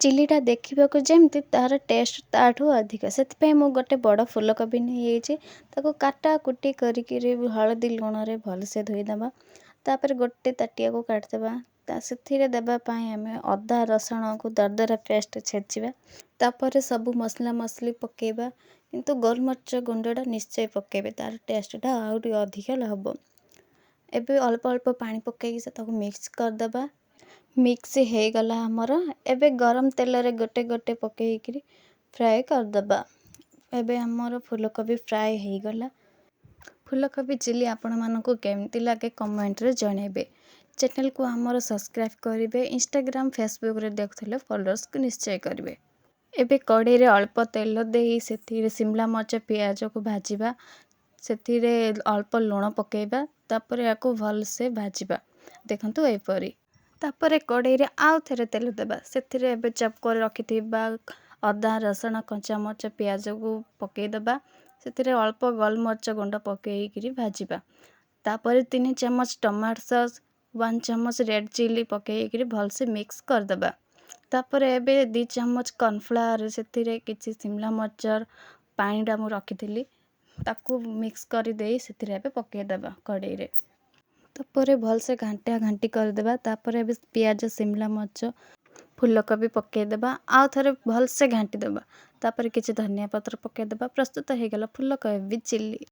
ଚିଲିଟା ଦେଖିବାକୁ ଯେମିତି ତାର ଟେଷ୍ଟ ତାଠୁ ଅଧିକ। ସେଥିପାଇଁ ମୁଁ ଗୋଟେ ବଡ଼ ଫୁଲକୋବି ନେଇଯାଇଛି, ତାକୁ କାଟାକୁଟି କରିକିରି ହଳଦୀ ଲୁଣରେ ଭଲସେ ଧୋଇଦେବା। ତାପରେ ଗୋଟେ ତାଟିଆକୁ କାଢ଼ିଦେବା, ସେଥିରେ ଦେବା ପାଇଁ ଆମେ ଅଦା ରସୁଣକୁ ଦରଦରା ପେଷ୍ଟ ଛେଚିବା। ତାପରେ ସବୁ ମସଲା ମସଲି ପକାଇବା, କିନ୍ତୁ ଗୋଲମରିଚ ଗୁଣ୍ଡଟା ନିଶ୍ଚୟ ପକାଇବେ, ତାର ଟେଷ୍ଟଟା ଆହୁରି ଅଧିକ ହେବ। ଏବେ ଅଳ୍ପ ଅଳ୍ପ ପାଣି ପକାଇକି ତାକୁ ମିକ୍ସ କରିଦେବା। ମିକ୍ସ ହେଇଗଲା ଆମର। ଏବେ ଗରମ ତେଲରେ ଗୋଟେ ଗୋଟେ ପକାଇକିରି ଫ୍ରାଏ କରିଦେବା। ଏବେ ଆମର ଫୁଲକୋବି ଫ୍ରାଏ ହେଇଗଲା। ଫୁଲକୋବି ଚିଲି ଆପଣମାନଙ୍କୁ କେମିତି ଲାଗେ କମେଣ୍ଟରେ ଜଣାଇବେ। ଚ୍ୟାନେଲକୁ ଆମର ସବସ୍କ୍ରାଇବ୍ କରିବେ। ଇନଷ୍ଟାଗ୍ରାମ ଫେସବୁକରେ ଦେଖୁଥିଲେ ଫଲୋଅର୍ସକୁ ନିଶ୍ଚୟ କରିବେ। ଏବେ କଡ଼େଇରେ ଅଳ୍ପ ତେଲ ଦେଇ ସେଥିରେ ସିମଲା ମରିଚ ପିଆଜକୁ ଭାଜିବା। ସେଥିରେ ଅଳ୍ପ ଲୁଣ ପକାଇବା, ତାପରେ ୟାକୁ ଭଲସେ ଭାଜିବା। ଦେଖନ୍ତୁ ଏପରି। ତାପରେ କଡ଼େଇରେ ଆଉ ଥରେ ତେଲ ଦେବା। ସେଥିରେ ଏବେ ଚପ୍ କରି ରଖିଥିବା ଅଦା ରସୁଣ କଞ୍ଚାମରିଚ ପିଆଜକୁ ପକାଇଦେବା। ସେଥିରେ ଅଳ୍ପ ଗୋଲମରିଚ ଗୁଣ୍ଡ ପକାଇକିରି ଭାଜିବା। ତାପରେ 3 ଚାମଚ ଟମାଟୋ ସସ୍, 1 ଚାମଚ ରେଡ୍ ଚିଲି ପକାଇକିରି ଭଲସେ ମିକ୍ସ କରିଦେବା। ତାପରେ ଏବେ 2 ଚାମଚ କର୍ଣ୍ଣଫ୍ଲାୱାର, ସେଥିରେ କିଛି ସିମଲା ମରିଚ ପାଣିଟା ମୁଁ ରଖିଥିଲି, ତାକୁ ମିକ୍ସ କରିଦେଇ ସେଥିରେ ଏବେ ପକାଇଦେବା କଡ଼େଇରେ। ତାପରେ ଭଲସେ ଘାଣ୍ଟା ଘାଣ୍ଟି କରିଦେବା। ତାପରେ ଏବେ ପିଆଜ ସିମଲା ମରିଚ ଫୁଲକୋବି ପକାଇଦେବା, ଆଉ ଥରେ ଭଲସେ ଘାଣ୍ଟି ଦେବା। ତାପରେ କିଛି ଧନିଆ ପତ୍ର ପକାଇଦେବା। ପ୍ରସ୍ତୁତ ହେଇଗଲା ଫୁଲକୋବି ଚିଲି।